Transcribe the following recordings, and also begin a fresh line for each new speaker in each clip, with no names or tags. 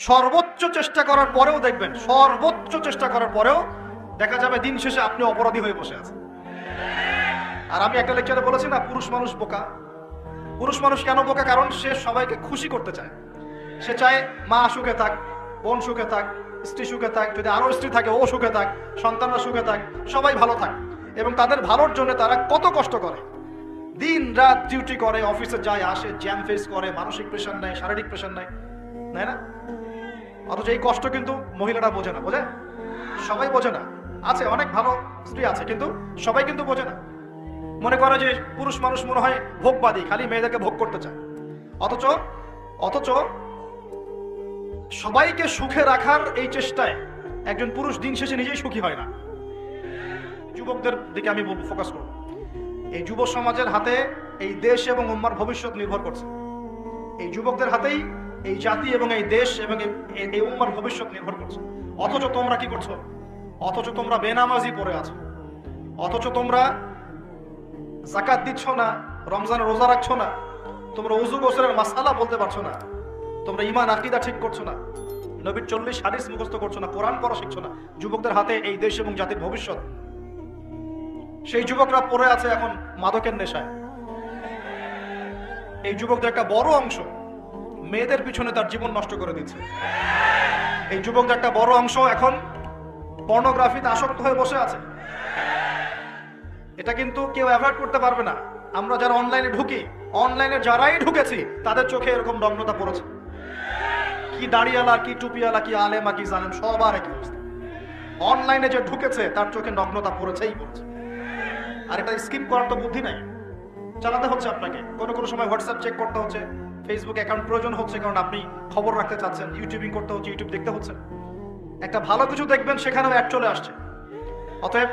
সর্বোচ্চ চেষ্টা করার পরেও দেখবেন, সর্বোচ্চ চেষ্টা করার পরেও দেখা যাবে দিন শেষে আপনি অপরাধী হয়ে বসে আছেন। আর আমি একটা লেকচারে বলেছি না, পুরুষ মানুষ বোকা। পুরুষ মানুষ কেন বোকা? কারণ সে সবাইকে খুশি করতে চায়। সে চায় মা সুখে থাক, বোন সুখে থাক, স্ত্রী সুখে থাক, যদি আরো স্ত্রী থাকে ও সুখে থাক, সন্তানরা সুখে থাক, সবাই ভালো থাক। এবং তাদের ভালোর জন্য তারা কত কষ্ট করে, দিন রাত ডিউটি করে, অফিসে যায় আসে, জ্যাম ফেস করে, মানসিক প্রেশার নেয়, শারীরিক প্রেশার নেয়, তাই না? অথচ এই কষ্ট কিন্তু মহিলারা বোঝে না। বোঝে? সবাই বোঝে না। আছে অনেক ভালো স্ত্রী আছে, কিন্তু সবাই কিন্তু বোঝে না। মনে করে যে পুরুষ মানুষ মনে হয় ভোগবাদী, খালি মেয়েদেরকে ভোগ করতে চায়। অথচ অথচ সবাইকে সুখে রাখার এই চেষ্টায় একজন পুরুষ দিন শেষে নিজেই সুখী হয় না। যুবকদের দিকে আমি বলবো, ফোকাস করব। এই যুব সমাজের হাতে এই দেশ এবং উম্মার ভবিষ্যৎ নির্ভর করছে। এই যুবকদের হাতেই এই জাতি এবং এই দেশ এবং এই উম্মার ভবিষ্যৎ নির্ভর করছে। অথচ তোমরা কি করছো? অথচ তোমরা বেনামাজি পড়ে আছো। অথচ তোমরা যাকাত দিচ্ছ না, রমজানের রোজা রাখছো না, তোমরা ওযু গোসলের মাসআলা বলতে পারছো না, তোমরা ঈমান আকীদা ঠিক করছো না, নবীর 40 হাদিস মুখস্থ করছো না, কোরআন পড়া শিখছো না। যুবকদের হাতে এই দেশ এবং জাতির ভবিষ্যৎ। সেই যুবকরা পড়ে আছে এখন মাদকের নেশায়। এই যুবকদের একটা বড় অংশ মেয়েদের পিছনে তার জীবন নষ্ট করে দিচ্ছে। এই যুবকদের একটা বড় অংশ এখন পর্নোগ্রাফিতে আসক্ত হয়ে বসে আছে। এটা কিন্তু কেউ অ্যাভয়েড করতে পারবে না। আমরা যারা অনলাইনে ঢুকি, অনলাইনে যারাই ঢুকেছি তাদের চোখে এরকম নগ্নতা পড়েছে। কি দাড়িওয়ালা, কি টুপিওয়ালা, কি আলেমা, কি জানেন, সবার একই অবস্থা। অনলাইনে যে ঢুকেছে তার চোখে নগ্নতা পড়েছেই পড়েছে। আর এটা স্কিপ করার তো বুদ্ধি নাই, চালাতে হচ্ছে আপনাকে। কোনো কোনো সময় হোয়াটসঅ্যাপ চেক করতে হচ্ছে, ফেসবুক অ্যাকাউন্ট প্রয়োজন হচ্ছে, কারণ আপনি খবর রাখতে চাচ্ছেন। ইউটিউবিং করতে হচ্ছে, ইউটিউব দেখতে হচ্ছে। একটা ভালো কিছু দেখবেন, সেখানেও অ্যাড চলে আসছে। অতএব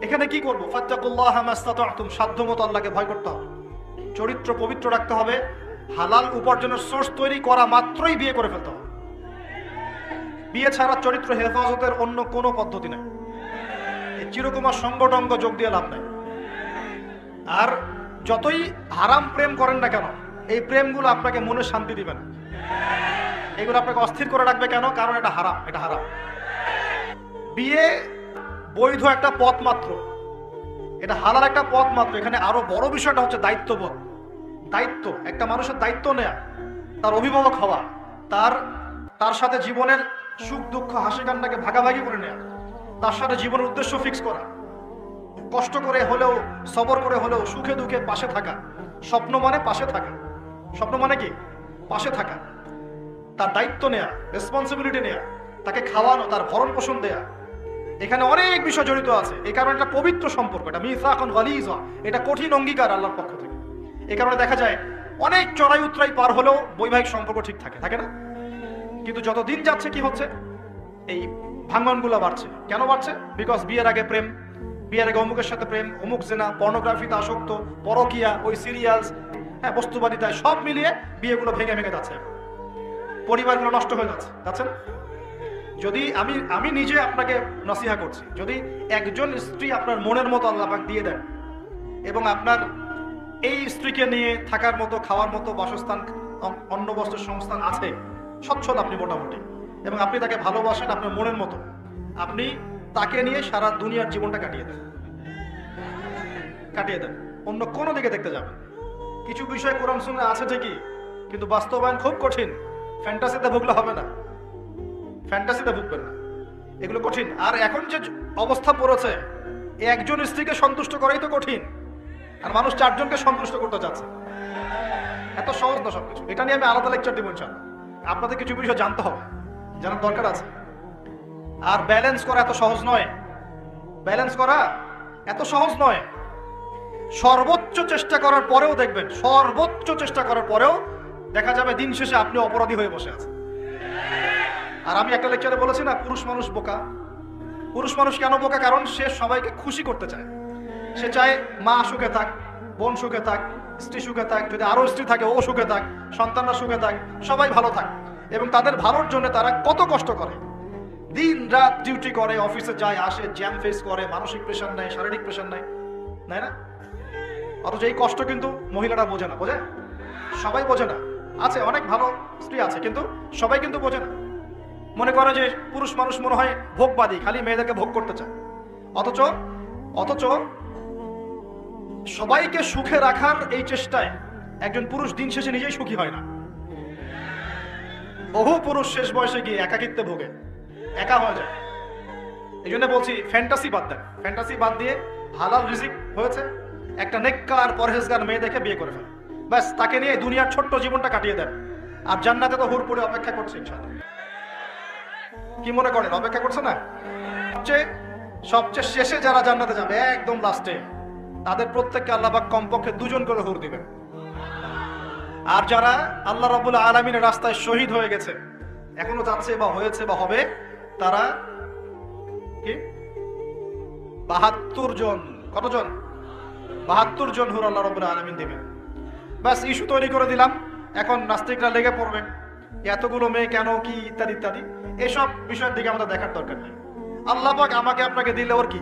এখানে কি করবো? ফাত্তাকুল্লাহ মাস্তাতাতুম, সাধ্যমতো আল্লাহকে ভয় করতে হবে, চরিত্র পবিত্র রাখতে হবে, হালাল উপার্জনের সোর্স তৈরি করা মাত্রই বিয়ে করে ফেলতে হবে। বিয়ে ছাড়া চরিত্র হেফাজতের অন্য কোনো পদ্ধতি নাই। এই চিরকুমার সঙ্গটঙ্গ যোগ দিয়ে লাভ নাই। আর যতই হারাম প্রেম করেন না কেন, এই প্রেমগুলো আপনাকে মনে শান্তি দিবে না। এগুলো আপনাকে অস্থির করে রাখবে। কেন? কারণ এটা হারাম। এটা হারাম। বিয়ে বৈধ একটা পথ মাত্র, এটা হালাল একটা পথ মাত্র। এখানে আরো বড় বিষয়টা হচ্ছে দায়িত্ববোধ। দায়িত্ব, একটা মানুষের দায়িত্ব নেয়া, তার অভিভাবক হওয়া, তার সাথে জীবনের সুখ দুঃখ হাসি কান্নাকে ভাগাভাগি করে নেয়া, তার সাথে জীবনের উদ্দেশ্য ফিক্স করা, কষ্ট করে হলেও, সবর করে হলেও, সুখে দুঃখে পাশে থাকা। স্বপ্ন মানে পাশে থাকা। স্বপ্ন মানে কি? পাশে থাকা। তার দায়িত্ব নেয়া, রেসপন্সিবিলিটি নেয়া, তাকে খাওয়ানো, তার ভরণ পোষণ দেয়া। এখানে অনেক বিষয় জড়িত আছে। এই কারণে এটা পবিত্র সম্পর্ক, এটা মিসাকুন গালিযা, এটা কঠিন অঙ্গীকার আল্লাহর পক্ষ থেকে। এই কারণে দেখা যায় অনেক চড়াই উতরাই পার হলেও বৈবাহিক সম্পর্ক ঠিক থাকে না? কিন্তু যত দিন যাচ্ছে কি হচ্ছে? এই ভাঙনগুলো বাড়ছে। কেন বাড়ছে? বিকজ বিয়ের আগে প্রেম, বিয়ের আগে অমুকের সাথে প্রেম, অমুক জেনা, পর্নোগ্রাফিতে আসক্ত, পরকিয়া, ওই সিরিয়ালস, হ্যাঁ, বস্তুবাদিতায়, সব মিলিয়ে বিয়েগুলো ভেঙে যাচ্ছে। পরিবারগুলো নষ্ট হয়ে যাচ্ছে না? যদি আমি নিজে আপনাকে নসিহা করছি, যদি একজন স্ত্রী আপনার মনের মতো আল্লাহ পাক দিয়ে দেন এবং আপনার এই স্ত্রীকে নিয়ে থাকার মতো, খাওয়ার মতো বাসস্থান, অন্ন বস্ত্রের সংস্থান আছে, সচ্ছল আপনি মোটামুটি, এবং আপনি তাকে ভালোবাসেন আপনার মনের মতো, আপনি তাকে নিয়ে সারা দুনিয়ার জীবনটা কাটিয়ে দেন। অন্য কোনো দিকে দেখতে যাবেন। কিছু বিষয় কোরআন সুন্নাহ আছে ঠিকই, কিন্তু বাস্তবায়ন খুব কঠিন। ফ্যান্টাসিতে ভুগলে হবে না, ফ্যান্টাসিতে ভুগবেন না, এগুলো কঠিন। আর এখন যে অবস্থা পড়েছে, একজন স্ত্রীকে সন্তুষ্ট করাই তো কঠিন, আর মানুষ 4 জনকে সন্তুষ্ট করতে চাচ্ছে। এত সহজ না সবকিছু। এটা নিয়ে আমি আলাদা লেকচার দিব ইনশাআল্লাহ। আপনাদের কিছু বিষয় জানতে হবে, জানার দরকার আছে। আর ব্যালেন্স করা এত সহজ নয়। ব্যালেন্স করা এত সহজ নয়। সর্বোচ্চ চেষ্টা করার পরেও দেখবেন, সর্বোচ্চ চেষ্টা করার পরেও দেখা যাবে দিন শেষে আপনি অপরাধী হয়ে বসে আছেন। আর আমি একটা লেকচারে বলেছি না, পুরুষ মানুষ বোকা। পুরুষ মানুষ কেন বোকা? কারণ সে সবাইকে খুশি করতে চায়। সে চায় মা সুখে থাক, বোন সুখে থাক, স্ত্রী সুখে থাক, যদি আরো স্ত্রী থাকে ও সুখে থাক, সন্তানরা সুখে থাক, সবাই ভালো থাক। এবং তাদের ভালোর জন্য তারা কত কষ্ট করে, দিন রাত ডিউটি করে, অফিসে যায় আসে, জ্যাম ফেস করে, মানসিক প্রেশার নেয়, শারীরিক প্রেশার নেয়, তাই না? অথচ এই কষ্ট কিন্তু মহিলারা বোঝে না। বোঝে? সবাই বোঝে না। আছে অনেক ভালো স্ত্রী আছে, কিন্তু সবাই কিন্তু বোঝে না। মনে করে যে পুরুষ মানুষ মনে হয় ভোগবাদী, খালি মেয়েদেরকে ভোগ করতে চায়। অথচ অথচ সবাইকে সুখে রাখার এই চেষ্টায় একজন পুরুষ দিন শেষে নিজেই সুখী হয় না। বহু পুরুষ শেষ বয়সে গিয়ে একাকিত্বে ভোগে, একা হয়ে যায়। এই জন্য বলছি ফ্যান্টাসি বাদ দেন, ফ্যান্টাসি বাদ দিয়ে হালাল রিজিক হয়েছে, একটা নেককার পরহেজগার মেয়ে দেখে বিয়ে করে ফেলে, ব্যাস তাকে নিয়ে দুনিয়ার ছোট্ট জীবনটা কাটিয়ে দেন। আর জান্নাতে তো হুর পড়ে অপেক্ষা করছে ইনশাআল্লাহ। কি মনে করেন অপেক্ষা করছে না? সবচেয়ে শেষে যারা জান্নাতে যাবে, একদম লাস্টে, তাদের প্রত্যেককে আল্লাহ পাক কমপক্ষে 2 জন করে হুর দিবেন। আর যারা আল্লাহ রাব্বুল আলামিনের রাস্তায় শহীদ হয়ে গেছে, এখনো যাচ্ছে বা হয়েছে বা হবে, তারা কি 72 জন, কতজন? 72 জন হুর আল্লাহ রাব্বুল আলামিন দিবেন। ব্যাস ইস্যু তৈরি করে দিলাম, এখন নাস্তিকরা লেগে পড়বে এতগুলো মেয়ে কেন, কি ইত্যাদি ইত্যাদি। এসব বিষয়ের দিকে আমাদের দেখার দরকার নেই। আল্লাহ পাক আমাকে আপনাকে দিলে ওর কি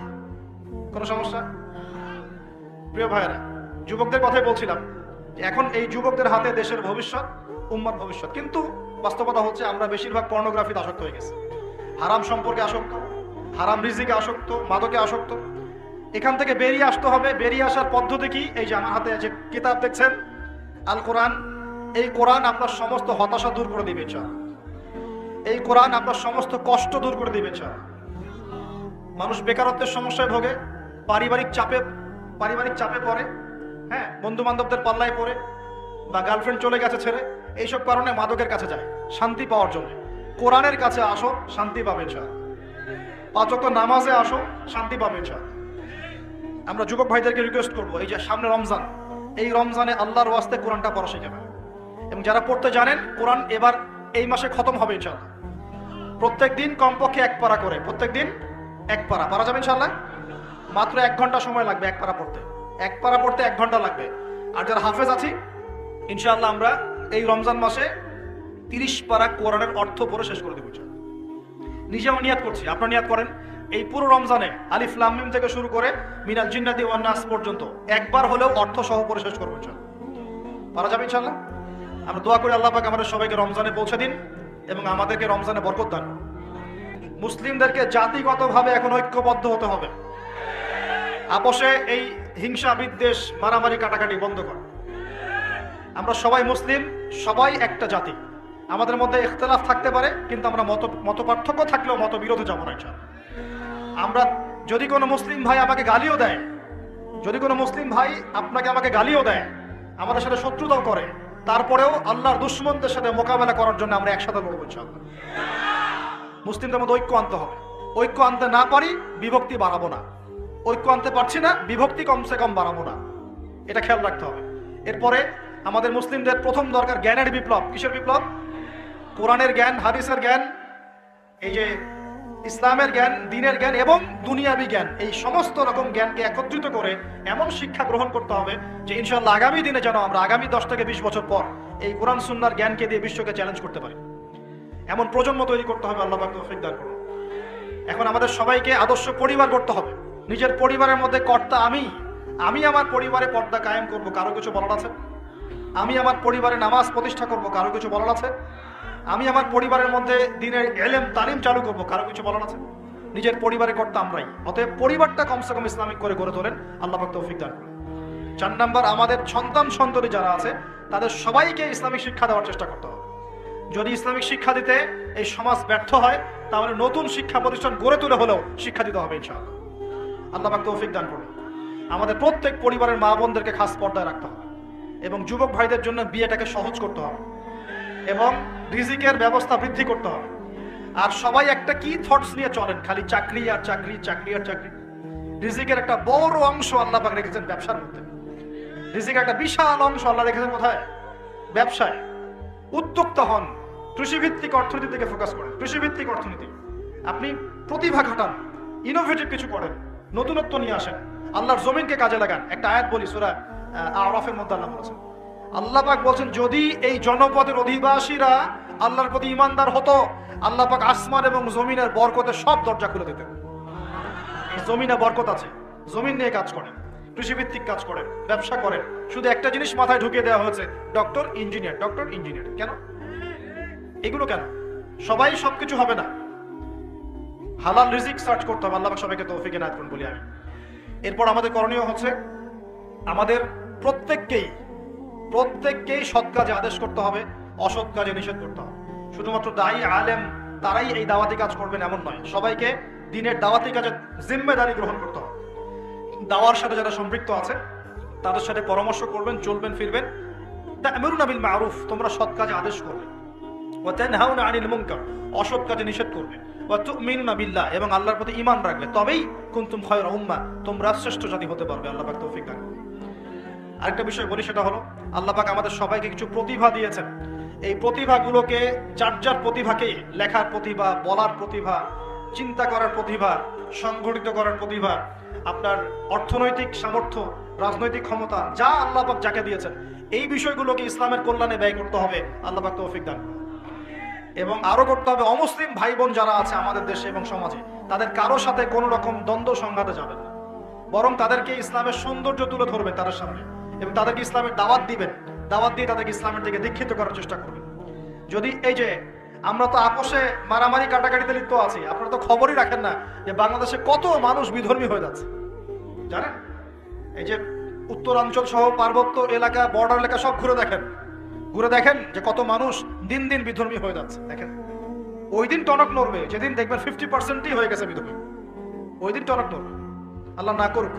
কোনো সমস্যা? প্রিয় ভাইয়েরা, যুবকদের কথাই বলছিলাম, এখন এই যুবকদের হাতে দেশের ভবিষ্যৎ, উম্মার ভবিষ্যৎ। কিন্তু বাস্তবতা হচ্ছে আমরা বেশিরভাগ পর্নোগ্রাফিতে আসক্ত হয়ে গেছি, হারাম সম্পর্কে আসক্ত, হারাম রিজিকে আসক্ত, মাদকে আসক্ত। এখান থেকে বেরিয়ে আসতে হবে। বেরিয়ে আসার পদ্ধতি কি? এই যে আমার হাতে যে কিতাব দেখছেন, আল কোরআন, এই কোরআন আপনার সমস্ত হতাশা দূর করে দিবে ইনশাআল্লাহ। এই কোরআন আপনার সমস্ত কষ্ট দূর করে দিবে ইনশাআল্লাহ। মানুষ বেকারত্বের সমস্যায় ভোগে, পারিবারিক চাপে পড়ে, হ্যাঁ, বন্ধু বান্ধবদের পাল্লায় পড়ে, বা গার্লফ্রেন্ড চলে গেছে ছেড়ে, এইসব কারণে মাদকের কাছে যায় শান্তি পাওয়ার জন্য। কোরআনের কাছে আসো, শান্তি পাবে ইনশাআল্লাহ। 5 ওয়াক্ত নামাজে আসো, শান্তি পাবে ইনশাআল্লাহ। আমরা যুবক ভাইদেরকে রিকোয়েস্ট করবো, এই যে সামনে রমজান, এই রমজানে আল্লাহর ওয়াস্তে কোরআনটা পড়া শিখাবেন। এবং যারা পড়তে জানেন, কোরআন এবার এই মাসে খতম হবে ইনশাআল্লাহ। প্রত্যেক দিন কমপক্ষে 1 পারা করে, প্রত্যেক দিন 1 পারা পারা যাবে ইনশাআল্লাহ। মাত্র 1 ঘন্টা সময় লাগবে 1 পারা পড়তে, 1 পারা পড়তে 1 ঘন্টা লাগবে। আর যারা হাফেজ আছি, ইনশাআল্লাহ আমরা এই রমজান মাসে 30 পারা কোরআনের অর্থ পড়ে শেষ করে দেব ইনশাআল্লাহ। নিজেও নিয়াত করছি, আপনারা নিয়াত করেন। এই পুরো রমজানে আলিফ লাম মিম থেকে শুরু করে মিনাল জিন্নাতি ওয়ান নাস পর্যন্ত একবার হলেও অর্থ সহ পড়ে শেষ করব ইনশাআল্লাহ। পারা যাবে ইনশাআল্লাহ। আমরা দোয়া করি আল্লাহ পাক আমাদের সবাইকে রমজানে পৌঁছে দিন এবং আমাদেরকে রমজানে বরকত দান। মুসলিমদেরকে জাতিগতভাবে এখন ঐক্যবদ্ধ হতে হবে। আপোষে এই হিংসা, বিদ্বেষ, মারামারি, কাটাকাটি বন্ধ কর। আমরা সবাই মুসলিম, সবাই একটা জাতি। আমাদের মধ্যে ইখতিলাফ থাকতে পারে, কিন্তু আমরা মত পার্থক্য থাকলেও মতবিরোধে যাব না ইনশাআল্লাহ। আমরা যদি কোনো মুসলিম ভাই আমাকে গালিও দেয়, যদি কোনো মুসলিম ভাই আমাকে গালিও দেয়, আমাদের সাথে শত্রুতাও করে, তারপরেও আল্লাহর দুশমনদের সাথে মোকাবেলা করার জন্য আমরা একসাথে লড়ব ইনশাআল্লাহ। মুসলিমদের মধ্যে ঐক্য আনতে হবে। ঐক্য আনতে না পারি, বিভক্তি বাড়াবো না। ঐক্য আনতে পারছি না, বিভক্তি কমসে কম বাড়াবো না, এটা খেয়াল রাখতে হবে। এরপরে আমাদের মুসলিমদের প্রথম দরকার জ্ঞানের বিপ্লব। কিসের বিপ্লব? কোরআনের জ্ঞান, হাদিসের জ্ঞান, এই যে ইসলামের জ্ঞান, দ্বীনের জ্ঞান এবং দুনিয়াবি জ্ঞান, এই সমস্ত রকম জ্ঞানকে একত্রিত করে এমন শিক্ষা গ্রহণ করতে হবে যে ইনশাআল্লাহ আগামী দিনে যেন আমরা আগামী 10 থেকে 20 বছর পর এই কোরআন সুন্নাহর জ্ঞানকে দিয়ে বিশ্বকে চ্যালেঞ্জ করতে পারি। এমন প্রজন্ম তৈরি করতে হবে। আল্লাহ পাক তৌফিক দান করুন। এখন আমাদের সবাইকে আদর্শ পরিবার করতে হবে। নিজের পরিবারের মধ্যে কর্তা আমি আমার পরিবারে পর্দা কায়েম করব, কারো কিছু বলার আছে? আমি আমার পরিবারে নামাজ প্রতিষ্ঠা করব, কারো কিছু বলার আছে? আমি আমার পরিবারের মধ্যে দ্বীনের ইলম তালিম চালু করব, কারো কিছু বলার আছে? নিজের পরিবারে কর্তা আমরাই। অতএব পরিবারটা কমসে কম ইসলামিক করে গড়ে তোলেন। আল্লাহ পাক তৌফিক দান করুন। 4 নাম্বার, আমাদের সন্তান যারা আছে তাদের সবাইকে ইসলামিক শিক্ষা দেওয়ার চেষ্টা করতে হবে। যদি ইসলামিক শিক্ষা দিতে এই সমাজ ব্যর্থ হয়, তাহলে নতুন শিক্ষা প্রতিষ্ঠান গড়ে তুলে হলেও শিক্ষা দিতে হবে ইনশাআল্লাহ। আল্লাহ পাক তৌফিক দান করুন। আমাদের প্রত্যেক পরিবারের মা বোনদেরকে খাস পর্দায় রাখতে হবে এবং যুবক ভাইদের জন্য বিয়েটাকে সহজ করতে হবে এবং রিজিকের ব্যবস্থা বৃদ্ধি করতে হবে। আর সবাই একটা কি থটস নিয়ে চলেন, খালি চাকরি আর চাকরি, চাকরি আর চাকরি। রিজিকের একটা বড় অংশ আল্লাহ পাক রেখেছেন ব্যবসার মধ্যে। রিজিকের একটা বিশাল অংশ আল্লাহ রেখেছেন কোথায়? ব্যবসায়। উদ্যোক্তা হন, কৃষিভিত্তিক অর্থনীতি থেকে ফোকাস করেন। কৃষিভিত্তিক অর্থনীতি, আপনি প্রতিভা ঘটান, ইনোভেটিভ কিছু করেন, নতুনত্ব নিয়ে আসেন, আল্লাহর জমিনকে কাজে লাগান। একটা আয়াত বলি, সূরা আরাফের মধ্যে আল্লাহ বলেছেন, আল্লাহ পাক বলছেন, যদি এই জনপদের অধিবাসীরা আল্লাহর প্রতি ঈমানদার হতো, আল্লাহ পাক আসমান এবং জমিনের বরকতের সব দরজা খুলে দিতেন। এই জমিনে বরকত আছে, জমিন নিয়ে কাজ করেন, কৃষিভিত্তিক কাজ করেন, ব্যবসা করেন। শুধু একটা জিনিস মাথায় ঢুকিয়ে দেওয়া হয়েছে, ডক্টর ইঞ্জিনিয়ার, ডক্টর ইঞ্জিনিয়ার। কেন এগুলো? কেন সবাই সবকিছু হবে না, হালাল রিজিক সার্চ করতে হবে। আল্লাহ পাক সবাইকে তৌফিক এনায়েত করুন বলি আমি। এরপর আমাদের করণীয় হচ্ছে আমাদের প্রত্যেককেই সৎ কাজে আদেশ করতে হবে, অসৎ কাজে নিষেধ করতে হবে। শুধুমাত্র দায়ী আলেম তারাই এই দাওয়াতি কাজ করবেন এমন নয়, সবাইকে দিনের দাওয়াতি কাজে জিম্মেদারি গ্রহণ করতে হবে। দাওয়ার সাথে যারা সম্পৃক্ত আছে তাদের সাথে পরামর্শ করবেন, চলবেন ফিরবেন। তা'মুরুনা বিল মা'রুফ, তোমরা সৎ কাজে আদেশ করবে। ওয়া তানহাউনা আনিল মুনকার, অসৎ কাজে নিষেধ করবে। ওয়া তু'মিনুনা বিল্লাহ, এবং আল্লাহর প্রতি ঈমান রাখবে। তবেই কুনতুম খায়রা উম্মাহ, তোমরা শ্রেষ্ঠ জাতি হতে পারবে। আল্লাহ পাক তৌফিক দান করুন। আরেকটা বিষয় বলি, সেটা হলো আল্লাহ পাক আমাদের সবাইকে কিছু প্রতিভা দিয়েছেন। এই প্রতিভাগুলোকে, যার যার প্রতিভাকে, লেখার প্রতিভা, বলার প্রতিভা, চিন্তা করার প্রতিভা, সংগঠিত করার প্রতিভা, আপনার অর্থনৈতিক সামর্থ্য, রাজনৈতিক ক্ষমতা, যা আল্লাহ পাক যাকে দিয়েছেন, এই বিষয়গুলোকে ইসলামের কল্যাণে ব্যয় করতে হবে। আল্লাহ পাক তৌফিক দান করুন। এবং আরো করতে হবে, অমুসলিম ভাই বোন যারা আছে আমাদের দেশে এবং সমাজে, তাদের কারোর সাথে কোনো রকম দ্বন্দ্ব সংঘাতে যাবেন না, বরং তাদেরকে ইসলামের সৌন্দর্য তুলে ধরবেন তাদের সামনে, এবং তাদেরকে ইসলামের দাওয়াত দিবেন। দাওয়াত দিয়ে তাদেরকে ইসলামের দিকে দীক্ষিত করার চেষ্টা করবেন। যদি এই যে আমরা তো আপোষে মারামারি কাটাকাটিতে লিপ্ত আছি, আপনারা তো খবরই রাখেন না যে বাংলাদেশে কত মানুষ বিধর্মী হয়ে যাচ্ছে, জানেন? এই যে উত্তরাঞ্চল সহ পার্বত্য এলাকা, বর্ডার এলাকা সব ঘুরে দেখেন যে কত মানুষ দিন দিন বিধর্মী হয়ে যাচ্ছে। দেখেন, ওই দিন টনক নড়বে যেদিন দেখবেন 50%ই হয়ে গেছে বিধর্মী, ওই দিন টনক নড়বে। আল্লাহ না করুক।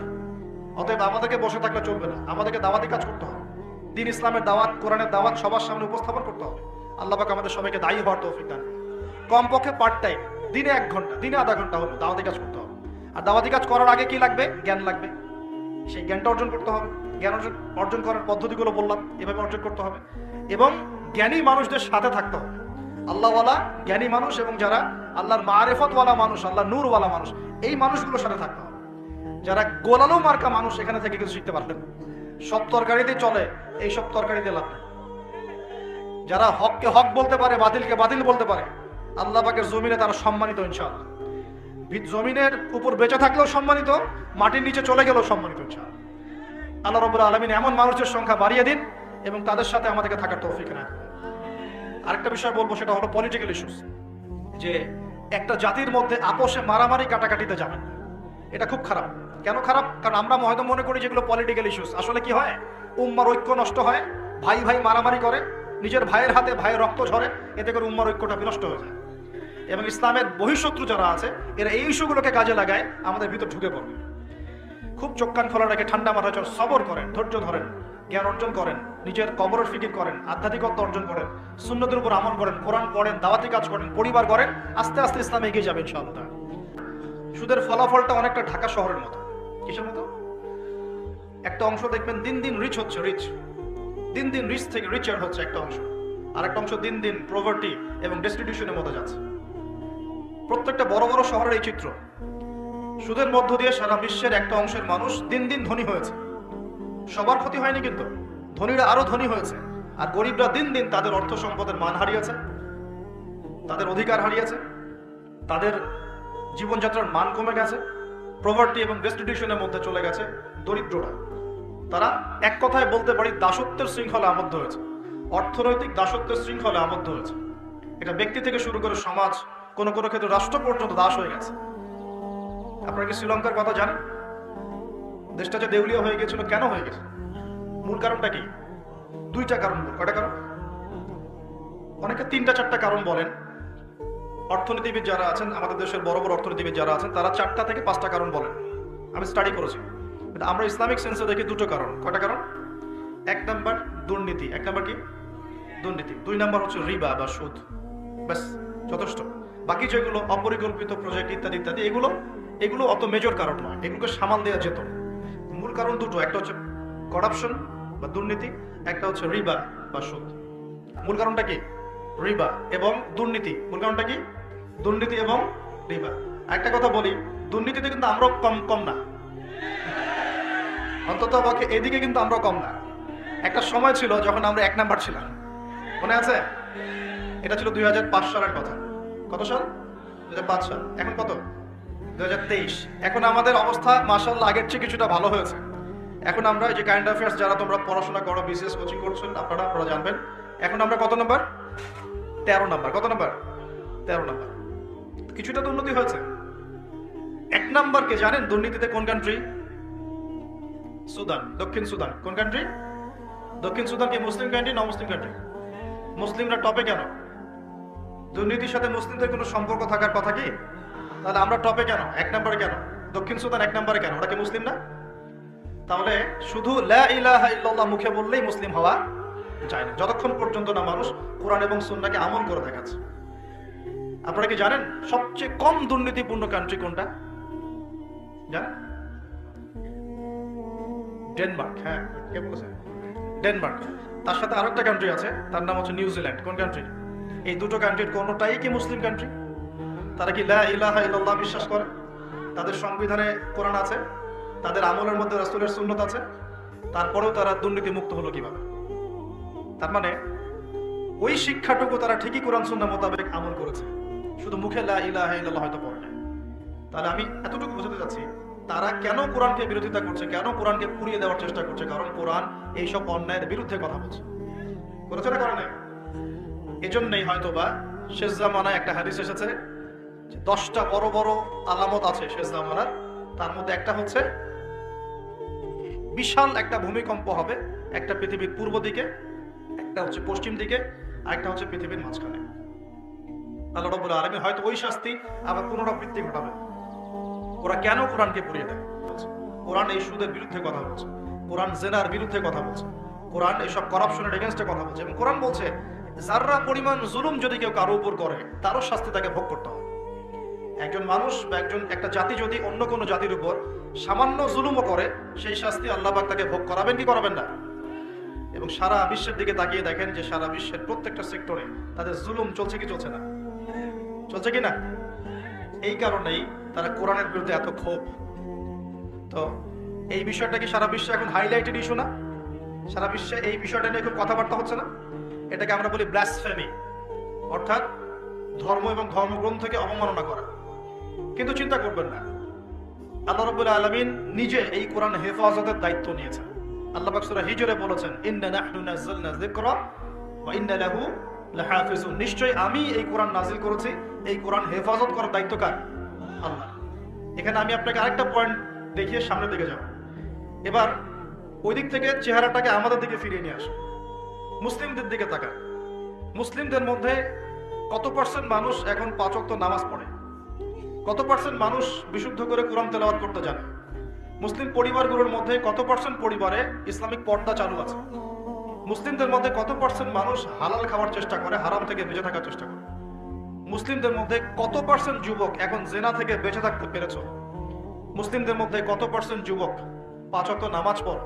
অতএব আমাদেরকে বসে থাকলে চলবে না, আমাদেরকে দাওয়াতি কাজ করতে হবে। দিন ইসলামের দাওয়াত, কোরআনের দাওয়াত সবার সামনে উপস্থাপন করতে হবে। আল্লাহ পাক আমাদের সবাইকে দায়ী হওয়ার তৌফিক দান। কমপক্ষে পার্ট টাইম, দিনে 1 ঘন্টা, দিনে আধা ঘন্টা হলো দাওয়াতি কাজ করতে হবে। আর দাওয়াতি কাজ করার আগে কি লাগবে? জ্ঞান লাগবে। সেই জ্ঞানটা অর্জন করতে হবে। জ্ঞান অর্জন করার পদ্ধতিগুলো বললাম, এভাবে অর্জন করতে হবে। এবং জ্ঞানী মানুষদের সাথে থাকতে হবে। আল্লাহওয়ালা জ্ঞানী মানুষ এবং যারা আল্লাহর মারেফতওয়ালা মানুষ, আল্লাহর নূরওয়ালা মানুষ, এই মানুষগুলোর সাথে থাকতে হবে। যারা গোলালো মার্কা মানুষ, এখানে থেকে কিছু শিখতে পারবেন। সব তরকারিতে চলে, এই সব তরকারিতে লাভ নেই। যারা হককে হক বলতে পারে, বাতিলকে বাতিল বলতে পারে, আল্লাহ পাকের জমিনে তারা সম্মানিত ইনশাআল্লাহ। জমিনের উপর বেঁচে থাকলেও সম্মানিত, মাটির নিচে চলে গেলেও সম্মানিত ইনশাআল্লাহ। আল্লাহ রাব্বুল আলামিন এমন মানুষের সংখ্যা বাড়িয়ে দিন এবং তাদের সাথে আমাদেরকে থাকার তৌফিক রাখেন। আরেকটা বিষয় বলবো, সেটা হলো পলিটিক্যাল ইস্যুস। যে একটা জাতির মধ্যে আপোষে মারামারি কাটাকাটিতে যাবেন, এটা খুব খারাপ। কেন খারাপ? কারণ আমরা হয়তো মনে করি যেগুলো পলিটিক্যাল ইস্যুস, আসলে কি হয়, উম্মার ঐক্য নষ্ট হয়, ভাই ভাই মারামারি করে, নিজের ভাইয়ের হাতে ভাইয়ের রক্ত ঝরে, এতে করে উম্মার ঐক্যটা বিনষ্ট হয়ে যায়। এবং ইসলামের বহিঃশত্রু যারা আছে, এরা এই ইস্যুগুলোকে কাজে লাগায় আমাদের ভিতর ঢুকে পড়বে। খুব চোখ কান খোলা রেখে ঠান্ডা মাথায় সবর করেন, ধৈর্য ধরেন, জ্ঞান অর্জন করেন, নিজের কবরের ফিকির করেন, আধ্যাত্মিকত্ব অর্জন করেন, সুন্নতের উপর আমল করেন, কোরআন পড়েন, দাওয়াতি কাজ করেন, পরিবার করেন, আস্তে আস্তে ইসলামে এগিয়ে যাবে ইনশাআল্লাহ। সুদের ফলাফলটা অনেকটা ঢাকা শহরের মতো। কিসের মতো? একটা অংশ দেখবেন দিন দিন রিচ হচ্ছে, দিন দিন রিচ থেকে রিচার হচ্ছে একটা অংশ, আর একটা অংশ দিন দিন প্রভার্টি এবং ডেস্টিটিউশনের মধ্যে যাচ্ছে। প্রত্যেকটা বড় বড় শহরের এই চিত্র। সুদের মধ্য দিয়ে সারা বিশ্বের একটা অংশের মানুষ দিন দিন ধনী হয়েছে। সবার ক্ষতি হয়নি, কিন্তু ধনীরা আরো ধনী হয়েছে, আর গরিবরা দিন দিন তাদের অর্থ সম্পদের মান হারিয়েছে, তাদের অধিকার হারিয়েছে, তাদের জীবনযাত্রার মান কমে গেছে, প্রভার্টি এবং ডেস্টিটিউশনের মধ্যে চলে গেছে দরিদ্ররা। তারা এক কথায় বলতে পারি দাসত্বের শৃঙ্খলে আবদ্ধ হয়েছে, অর্থনৈতিক দাসত্বের শৃঙ্খলে আবদ্ধ হয়েছে। এটা ব্যক্তি থেকে শুরু করে সমাজ, কোনো কোনো ক্ষেত্রে রাষ্ট্র পর্যন্ত দাস হয়ে গেছে। আপনারা কি শ্রীলঙ্কার কথা জানেন? দেশটা যে দেউলিয়া হয়ে গেছিল, কেন হয়ে গেছে? মূল কারণটা কি? 2টা কারণ। কয়টা কারণ? অনেকে 3টা 4টা কারণ বলেন। অর্থনীতিবিদ যারা আছেন, আমাদের দেশের বড় বড় অর্থনীতিবিদ যারা আছেন, তারা 4টা থেকে 5টা কারণ বলেন। আমি স্টাডি করেছি, আমরা ইসলামিক সেন্সে দেখি 2টো কারণ। কয়টা কারণ? 1 নাম্বার দুর্নীতি। 1 নাম্বার কি? দুর্নীতি। 2 নাম্বার হচ্ছে রিবা বা সুদ। ব্যাস, যথেষ্ট। বাকি যেগুলো অপরিকল্পিত প্রজেক্ট ইত্যাদি ইত্যাদি, এগুলো অত মেজর কারণ নয়, এগুলোকে সামাল দেওয়া যেত। মূল কারণ 2টো, একটা হচ্ছে করাপশন বা দুর্নীতি, একটা হচ্ছে রিবা বা সুদ। মূল কারণটা কি? রিবা এবং দুর্নীতি। মূল কারণটা কি? দুর্নীতি এবং রিবা। একটা কথা বলি, দুর্নীতিতে কিন্তু আমরাও কম না, অন্তত পক্ষে এদিকে কিন্তু আমরাও কম না। একটা সময় ছিল যখন আমরা 1 নাম্বার ছিলাম, মনে আছে? এটা ছিল 2005 সালের কথা। কত সাল? 2005 সাল। এখন কত? 2023। এখন আমাদের অবস্থা মাশাআল্লাহ আগের চেয়ে কিছুটা ভালো হয়েছে। এখন আমরা এই যে কারেন্ট অ্যাফেয়ার্স, যারা তোমরা পড়াশোনা করো, বিসিএস কোচিং করছেন, আপনারা জানবেন এখন আমরা কত নাম্বার? 13 নাম্বার। কত নাম্বার? 13 নাম্বার। কিছুটা তো উন্নতি হয়েছে। 1 নাম্বার কে জানেন দুর্নীতিতে কোন কান্ট্রি? সুদান, দক্ষিণ সুদান। কোন কান্ট্রি? দক্ষিণ সুদান কি মুসলিম কান্ট্রি না মুসলিম কান্ট্রি? মুসলিমরা টপে কেন? দুর্নীতির সাথে মুসলিমদের কোনো সম্পর্ক থাকার কথা কি? তাহলে আমরা টপে কেন, 1 নম্বরে কেন? দক্ষিণ সুদান 1 নম্বরে কেন? ওরা কি মুসলিম না? তাহলে শুধু লা ইলাহা ইল্লাল্লাহ মুখে বললেই মুসলিম হওয়া যায় না, যতক্ষণ পর্যন্ত না মানুষ কোরআন এবং সুন্নাহকে আমল করে দেখাচ্ছে। আপনারা কি জানেন সবচেয়ে কম দুর্নীতিপূর্ণ কান্ট্রি কোনটা জানেন? ডেনমার্ক। হ্যাঁ, কে বলেছে? ডেনমার্ক। তার সাথে আরেকটা কান্ট্রি আছে, তার নাম হচ্ছে নিউজিল্যান্ড। কোন কান্ট্রি? এই দুটো কান্ট্রির কোনোটাই কি মুসলিম কান্ট্রি? তারা কি লা ইলাহা ইল্লাল্লাহ বিশ্বাস করে? তাদের সংবিধানে কোরআন আছে, তাদের আমলের মধ্যে রাসূলের সুন্নাত আছে, তারপরেও তারা দুর্নীতি মুক্ত হলো কিভাবে? তার মানে ওই শিক্ষাটুকু তারা ঠিকই কোরআন সুন্নাহ মোতাবেক আমল করেছে, শুধু মুখে লা ইলাহা ইল্লাল্লাহ হয়তো পড়ে না। তাহলে আমি এতটুকু বোঝাতে যাচ্ছি তারা কেন কোরআনকে বিরোধিতা করছে, কেন কোরআনকে পুড়িয়ে দেওয়ার চেষ্টা করছে? কারণ কোরআন এইসব অন্যায়ের বিরুদ্ধে কথা বলছে। করেছে না কারণে? এজন্যই হয়তোবা শেষ জামানায় একটা হাদিস এসেছে যে 10টা বড় বড় আলামত আছে শেষ জামানার, তার মধ্যে একটা হচ্ছে বিশাল একটা ভূমিকম্প হবে, একটা পৃথিবীর পূর্ব দিকে, একটা হচ্ছে পশ্চিম দিকে, আর একটা হচ্ছে পৃথিবীর মাঝখানে। আল্লাহ রাব্বুল আলামিন হয়তো ওই শাস্তি আবার পুনরাবৃত্তি ঘটাবে। ওরা কেন কোরআনকে পুড়িয়ে দেয়? কোরআন এই সুদের বিরুদ্ধে কথা বলছে, কোরআন জেনার বিরুদ্ধে কথা বলছে, কোরআন এইসব করাপশনের এগেইনস্টে কথা বলছে, এবং কোরআন বলছে যাররা পরিমাণ জুলুম যদি কেউ কারো উপর করে তারও শাস্তি তাকে ভোগ করতে হবে। একজন মানুষ বা একটা জাতি যদি অন্য কোনো জাতির উপর সামান্য জুলুমও করে, সেই শাস্তি আল্লাহ পাক তাকে ভোগ করাবেন কি করাবেন না? এবং সারা বিশ্বের দিকে তাকিয়ে দেখেন যে সারা বিশ্বের প্রত্যেকটা সেক্টরে তাদের জুলুম চলছে কি চলছে না? চলছে কি না? এই কারণেই তারা কোরআনের বিরুদ্ধে এত ক্ষোভ। তো এই বিষয়টা কি সারা বিশ্বে এখন হাইলাইটেড ইস্যু না? সারা বিশ্বে এই বিষয়টা নিয়ে খুব কথাবার্তা হচ্ছে না? এটাকে আমরা বলি ব্লাসফেমি, অর্থাৎ ধর্ম এবং ধর্মগ্রন্থকে অবমাননা করা। কিন্তু চিন্তা করবেন না, আল্লাহ রাব্বুল আলামিন নিজে এই কোরআন হেফাজতের দায়িত্ব নিয়েছেন। আল্লাহ পাক সূরা হিজরে বলেছেন, ইন্না নাহনু নাযালনা যিকরা ওয়া ইন্না লাহু লাহাফিজুন। নিশ্চয়ই আমি এই কোরআন নাযিল করেছি, এই কোরআন হেফাজত করার দায়িত্ব কার? আল্লাহ। এখানে আমি আপনাকে আরেকটা পয়েন্ট দেখিয়ে সামনের দিকে যাব। এবার ওই দিক থেকে চেহারাটাকে আমাদের দিকে ফিরিয়ে নিয়ে আসে, মুসলিমদের দিকে তাকান। মুসলিমদের মধ্যে কত পার্সেন্ট মানুষ এখন 5 ওয়াক্ত নামাজ পড়ে? কত পার্সেন্ট মানুষ বিশুদ্ধ করে কোরআন তেলাওয়াত করতে জানে? মুসলিম পরিবারগুলোর মধ্যে কত পার্সেন্ট পরিবারে ইসলামিক পর্দা চালু আছে? মুসলিমদের মধ্যে কত পার্সেন্ট মানুষ হালাল খাওয়ার চেষ্টা করে, হারাম থেকে বেঁচে থাকার চেষ্টা করে? মুসলিমদের মধ্যে কত পার্সেন্ট যুবক এখন জেনা থেকে বেঁচে থাকতে পেরেছো? মুসলিমদের মধ্যে কত পার্সেন্ট যুবক 5 ওয়াক্ত নামাজ পড়,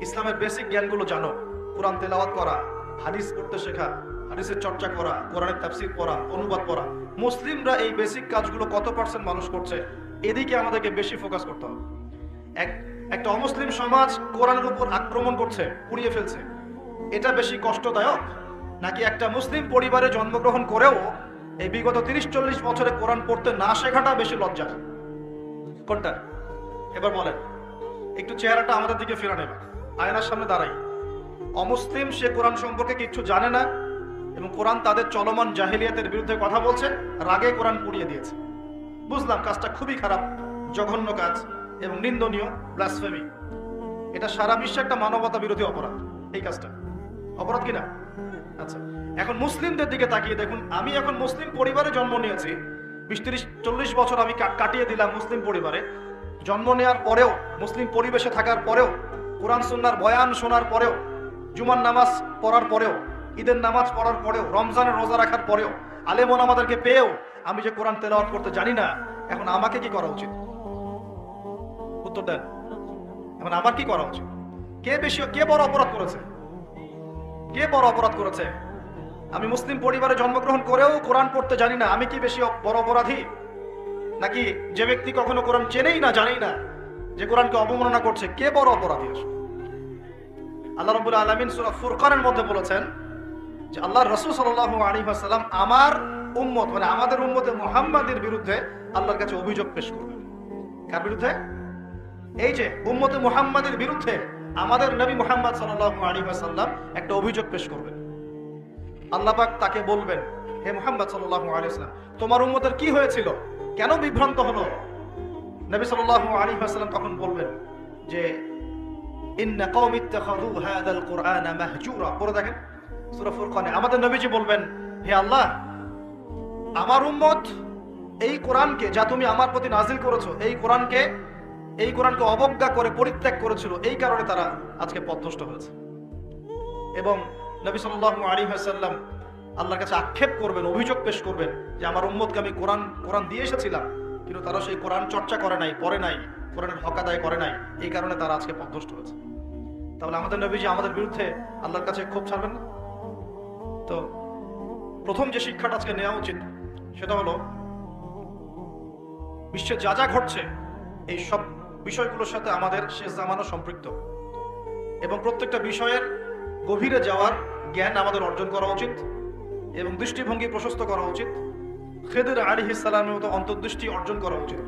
ইসলামের বেসিক জ্ঞানগুলো জানো, কোরআন তেলাওয়াত করা, হাদিস পড়তে শেখা, হাদিসের চর্চা করা, কোরআনের তাফসীর পড়া, অনুবাদ পড়া? মুসলিমরা এই বেসিক কাজগুলো কত পার্সেন্ট মানুষ করছে? এদিকে আমাদেরকে বেশি ফোকাস করতে হবে। একটা অমুসলিম সমাজ কোরআনের উপর আক্রমণ করছে, পুড়িয়ে ফেলছে, এটা বেশি কষ্টদায়ক নাকি একটা মুসলিম পরিবারে জন্মগ্রহণ করেও এই বিগত 30-40 বছরে কোরআন পড়তে না শেখাটা বেশি লজ্জার? কোনটা? এবার বলেন, একটু চেহারাটা আমাদের দিকে ফেরা নেবে, আয়নার সামনে দাঁড়াই। অমুসলিম, সে কোরআন সম্পর্কে কিছু জানে না এবং কোরআন তাদের চলমান জাহেলিয়াতের বিরুদ্ধে কথা বলছে, রাগে কোরআন পুড়িয়ে দিয়েছে। বুঝলাম কাজটা খুবই খারাপ, জঘন্য কাজ এবং নিন্দনীয়, ব্লাসফেমি। এটা সারা বিশ্বে একটা মানবতা বিরোধী অপরাধ। এই কাজটা অপরাধ কিনা? আচ্ছা, এখন মুসলিমদের দিকে তাকিয়ে দেখুন। আমি এখন মুসলিম পরিবারে জন্ম নিয়েছি, 20-30-40 বছর আমি কাটিয়ে দিলাম মুসলিম পরিবারে। জন্ম নেওয়ার পরেও, মুসলিম পরিবেশে থাকার পরেও, কোরআন সুন্নাহর বয়ান শোনার পরেও, জুমার নামাজ পড়ার পরেও, ঈদের নামাজ পড়ার পরেও, রমজানের রোজা রাখার পরেও, আলেম ওলামাদেরকে পেয়েও আমি যে কোরআন তেলাওয়াত করতে জানি না, এখন আমাকে কি করা উচিত? উত্তর দেন। এখন আমার কি করা উচিত? কে বড় অপরাধ করেছে? কে বড় অপরাধ করেছে? আমি মুসলিম পরিবারে জন্মগ্রহণ করেও কোরআন পড়তে জানি না, আমি কি বেশি বড় অপরাধী? নাকি যে ব্যক্তি কখনো কোরআন চেনেই না, জানেই না, যে কোরআনকে অবমাননা করছে, কে বড় অপরাধী? আল্লাহ রাব্বুল আলামিন সূরা ফুরকানের মধ্যে বলেছেন যে আল্লাহর রাসূল সাল্লাল্লাহু আলাইহি ওয়াসাল্লাম আমার উম্মত, মানে আমাদের উম্মতে মুহাম্মাদের বিরুদ্ধে আল্লাহর কাছে অভিযোগ পেশ করবেন। কার বিরুদ্ধে? এই যে উম্মতে মুহাম্মাদের বিরুদ্ধে আমাদের নবী মুহাম্মদ সাল্লাল্লাহু আলাইহি ওয়াসাল্লাম একটা অভিযোগ পেশ করবেন। আল্লাহ পাক তাকে বলবেন, হে মুহাম্মদ সাল্লাল্লাহু আলাইহি ওয়াসাল্লাম, তোমার উম্মতের কি হয়েছিল, কেন বিভ্রান্ত হলো? নবী সাল্লাল্লাহু আলাইহি ওয়াসাল্লাম তখন বলবেন যে ইন্না কওমি ইত্তাখাযু হাযাল কুরআনা মাহজুরা। পড়ে দেখেন সূরা ফুরকানে আমাদের নবীজি বলবেন, হে আল্লাহ, আমার উম্মত এই কোরআনকে যা তুমি আমার প্রতি নাজিল করেছো, এই কোরআনকে অবজ্ঞা করে পরিত্যাগ করেছিল, এই কারণে তারা আজকে পথভ্রষ্ট হয়েছে। এবং নবী সাল্লাল্লাহু আলাইহি ওয়াসাল্লাম আল্লাহর কাছে আক্ষেপ করবেন, অভিযোগ পেশ করবেন যে আমার উম্মতকে আমি কোরআন দিয়ে এসেছিলাম, কিন্তু তারা সেই কোরআন চর্চা করে নাই, পড়ে নাই, কোরআনের হক আদায় করে নাই, এই কারণে তারা আজকে পথভ্রষ্ট হয়েছে। তাহলে আমাদের নবীজি আমাদের বিরুদ্ধে আল্লাহর কাছে ক্ষোভ ছাড়বেন না? তো প্রথম যে শিক্ষাটা আজকে নেওয়া উচিত সেটা হলো, বিশ্বে যা যা ঘটছে এই সব বিষয়গুলোর সাথে আমাদের শেষ জামানা সম্পৃক্ত, এবং প্রত্যেকটা বিষয়ের গভীরে যাওয়ার জ্ঞান আমাদের অর্জন করা উচিত এবং দৃষ্টিভঙ্গি প্রশস্ত করা উচিত। খেদির আলাইহিস সালামের মতো অন্তর্দৃষ্টি অর্জন করা উচিত।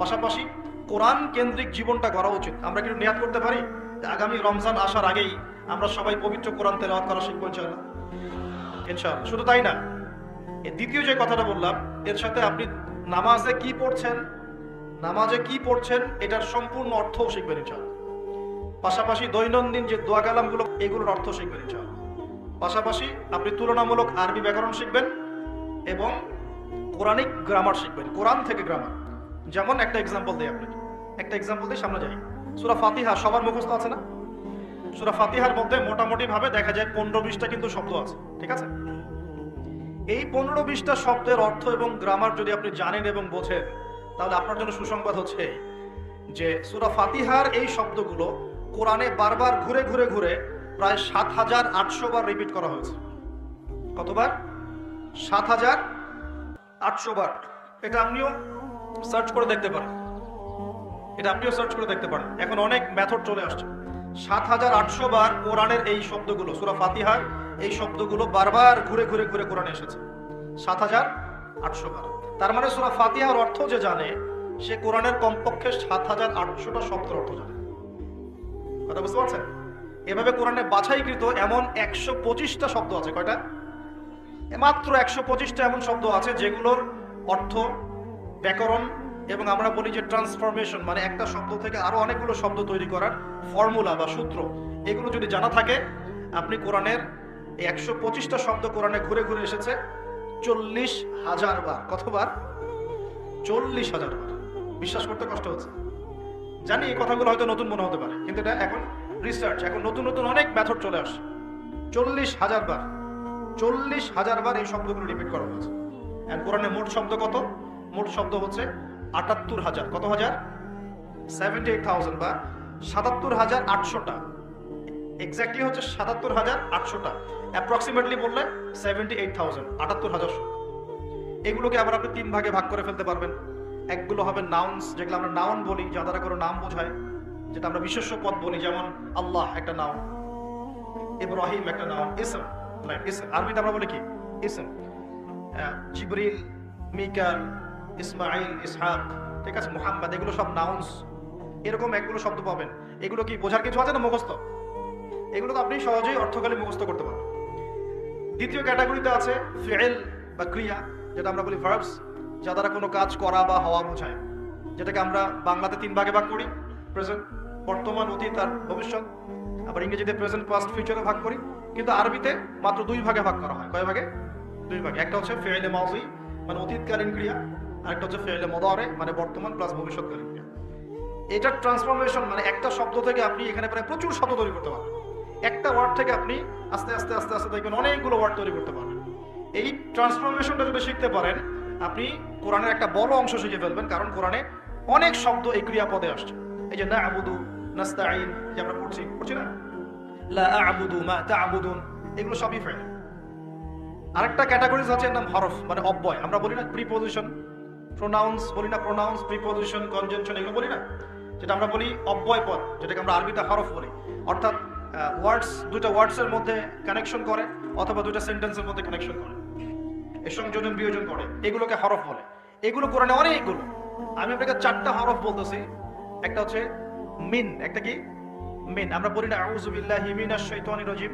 পাশাপাশি কোরআন কেন্দ্রিক জীবনটা করা উচিত। আমরা কিন্তু নিয়াত করতে পারি যে আগামী রমজান আসার আগেই আমরা সবাই পবিত্র কোরআন তেলাওয়াত করা শিখবো ইনশাআল্লাহ। ইনশাআল্লাহ। শুধু তাই না, এর দ্বিতীয় যে কথাটা বললাম, এর সাথে আপনি নামাজে কি পড়ছেন এটার সম্পূর্ণ অর্থও শিখবেন ইনশাআল্লাহ। পাশাপাশি দৈনন্দিন যে দোয়া কালামগুলো, এগুলোর অর্থ শিখবেন ইনশাআল্লাহ। পাশাপাশি আপনি তুলনামূলক আরবি ব্যাকরণ শিখবেন এবং কোরআনিক গ্রামার শিখবেন, কোরআন থেকে গ্রামার। যেমন একটা এক্সাম্পল দিই আপনাকে, সামনে যাই। সূরা ফাতিহা সবার মুখস্থ আছে না? সূরা ফাতিহার মধ্যে মোটামুটি ভাবে দেখা যায় 15-20টা কিন্তু শব্দ আছে, ঠিক আছে? এই 15-20টা শব্দের অর্থ এবং গ্রামার যদি আপনি জানেন এবং বোঝেন, তাহলে আপনার জন্য সুসংবাদ হচ্ছে যে সূরা ফাতিহার এই শব্দগুলো কোরআনে বারবার ঘুরে ঘুরে ঘুরে প্রায় ৭,৮০০ বার রিপিট করা হয়েছে। কতবার? ৭,৮০০ বার। এটা আপনিও সার্চ করে দেখতে পারেন, এখন অনেক মেথড চলে আসছে। ৭,৮০০ বার কোরআনের এই শব্দগুলো, সূরা ফাতিহার এই শব্দগুলো বারবার ঘুরে ঘুরে ঘুরে কোরআনে এসেছে ৭,৮০০ বার। তার মানে সূরা ফাতিহার অর্থ যে জানে, সে কোরআনের কমপক্ষে ৭,৮০০টা শব্দের অর্থ জানে। কথা বুঝতে পারছেন? এভাবে কোরআনে বাছাইকৃত এমন ১২৫টা শব্দ আছে। কয়টা? মাত্র ১২৫টা এমন শব্দ আছে যেগুলোর অর্থ, ব্যাকরণ এবং আমরা বলি যে ট্রান্সফরমেশন, মানে একটা শব্দ থেকে আরো অনেকগুলো শব্দ তৈরি করার ফর্মুলা বা সূত্র, এগুলো যদি জানা থাকে, আপনি কোরআনের এই ১২৫টা শব্দ কোরআনে ঘুরে ঘুরে এসেছে ৪০,০০০ বার। কতবার? ৪০,০০০ বার। বিশ্বাস করতে কষ্ট হচ্ছে, জানি এই কথাগুলো হয়তো নতুন মনে হতে পারে, কিন্তু এটা এখন রিসার্চ, এখন নতুন নতুন অনেক মেথড চলে আসে। ৪০,০০০ বার, ৪০,০০০ বার এই শব্দগুলো রিপিট করা হয়েছে। আর কোরআনে মোট শব্দ কত? মোট শব্দ হচ্ছে ৭৮,০০০। কত হাজার? 78,000 বা ৭৭,৮০০টা। এক্স্যাক্টলি হচ্ছে ৭৭,৮০০টা। অ্যাপ্রক্সিমেটলি বললে 78,000, ৭৮,০০০। এগুলোকে আবার আপনি 3 ভাগে ভাগ করে ফেলতে পারবেন। একগুলো হবে নাউন্স, যেগুলো আমরা নাউন বলি, যা দ্বারা কোনো নাম বোঝায়, যেটা আমরা বিশেষ্য পদ বলি, যেমন আল্লাহ একটা নাউন, ইব্রাহিম একটা নাউন, ইসম, আরবিতে আমরা বলি কি? ইসম। জিবরিল, মিকাল, ইসমাইল, ইসহাক, ঠিক আছে, মুহাম্মদ, এগুলো সব নাউন্স। এরকম একগুলো শব্দ পাবেন। এগুলো কি বোঝার কিছু আছে না মুখস্থ? এগুলো তো আপনি সহজেই অর্থকালী মুখস্থ করতে পারবেন। দ্বিতীয় ক্যাটাগরিতে আছে ফি'ল বা ক্রিয়া, যেটা আমরা বলি ভার্বস, যা দ্বারা কোনো কাজ করা বা হওয়া বোঝায়, যেটাকে আমরা বাংলাতে 3 ভাগে ভাগ করি, প্রেজেন্ট, বর্তমান, অতীত আর ভবিষ্যৎ। আবার ইংরেজিতে প্রেজেন্ট, পাস্ট, ফিউচারে ভাগ করি, কিন্তু আরবিতে মাত্র 2 ভাগে ভাগ করা হয়। কয় ভাগে? 2 ভাগে। একটা হচ্ছে ফি'ল মাযি মানে অতীতকালীন ক্রিয়া, আরেকটা হচ্ছে ফি'ল মুদারি মানে বর্তমান প্লাস ভবিষ্যৎকালীন ক্রিয়া। এটা ট্রান্সফরমেশন, মানে একটা শব্দ থেকে আপনি এখানে প্রায় প্রচুর শব্দ তৈরি করতে পারবেন। একটা ওয়ার্ড থেকে আপনি আস্তে আস্তে আস্তে আস্তে দেখবেন অনেকগুলো ওয়ার্ড তৈরি করতে পারবেন। এই ট্রান্সফরমেশনটা যদি শিখতে পারেন, আপনি কোরআনের একটা বড় অংশ শিখে ফেলবেন, কারণ কোরআনে অনেক শব্দ এই ক্রিয়াপদে আসছে। এই যে না'বুদু, নাস্তাঈন, যে আমরা পড়ছি না, লা আ'বুদু মা তা'বুদুন, এগুলো সবই ফেল। আরেকটা ক্যাটাগরিজ আছে, এর নাম হরফ, মানে অব্যয়। আমরা বলি না প্রিপোজিশন, প্রোনাউন্স বলি না, প্রোনাউন্স, প্রিপোজিশন, কনজাংশন, এগুলো বলি না, যেটা আমরা বলি অব্যয় পদ, যেটাকে আমরা আরবিতে হরফ বলি। অর্থাৎ ওয়ার্ডস, দুটো ওয়ার্ডসের মধ্যে কানেকশন করে অথবা দুটো সেন্টেন্সের মধ্যে কানেকশন করে, এর সংযোজন বিয়োজন করে, এগুলোকে হরফ বলে। এগুলো কোরআনে অনেকগুলো। আমি আপনাকে 4টা হরফ বলতেছি। একটা হচ্ছে মিন। একটা কি? মিন। আমরা বলি না আউযু বিল্লাহি মিনাশ শাইতানির রাজিম,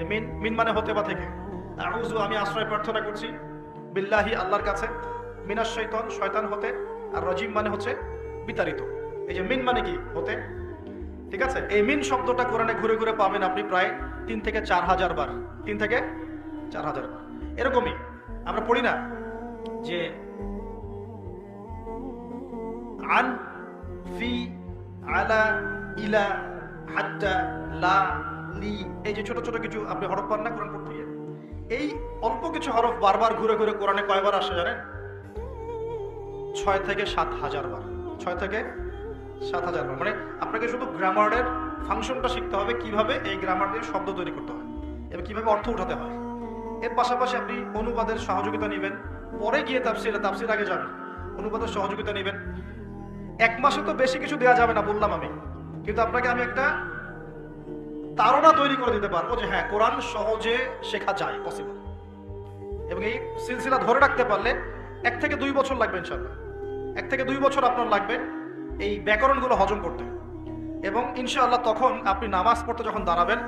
মিন, মিন মানে হতে বা থেকে। আউযু আমি আশ্রয় প্রার্থনা করছি বিল্লাহি আল্লাহর কাছে, মিনাশ শাইতান শয়তান হতে, আর রাজিম মানে হচ্ছে বিতাড়িত। এই যে মিন মানে কি হতে, ঠিক আছে? এই মিন শব্দটা কোরআনে ঘুরে ঘুরে পাবেন আপনি প্রায় 3 থেকে 4,000 বার, 3 থেকে 4,000 বার। এরকমই আমরা পড়ি না যে আন, ফি, আলা, ইলা, হাত্তা, লা, লি, এই যে ছোট ছোট কিছু আপনি হরফ পান না কোরআন পড়তে গিয়ে, এই অল্প কিছু হরফ বারবার ঘুরে ঘুরে কোরআনে কয়বার আসে জানেন? 6 থেকে 7,000 বার। 6 থেকে 7,000 বার। মানে আপনাকে শুধু গ্রামারের ফাংশনটা শিখতে হবে, কিভাবে এই গ্রামার দিয়ে শব্দ তৈরি করতে হয় এবং কিভাবে অর্থ উঠাতে হয়। এর পাশাপাশি আপনি অনুবাদের সহযোগিতা নেবেন, পরে গিয়ে তাফসির আগে যাবেন, অনুবাদের সহযোগিতা নেবেন। 1 মাসে তো বেশি কিছু দেওয়া যাবে না বললাম আমি, কিন্তু আপনাকে আমি একটা ধারণা তৈরি করে দিতে পারবো যে হ্যাঁ কোরআন সহজে শেখা যায়, পসিবল। এবং এই সিলসিলা ধরে রাখতে পারলে 1 থেকে 2 বছর লাগবে ইনশাআল্লাহ। 1 থেকে 2 বছর আপনার লাগবে এই ব্যাকরণগুলো হজম করতে। এবং ইনশাআল্লাহ তখন আপনি নামাজ পড়তে যখন দাঁড়াবেন,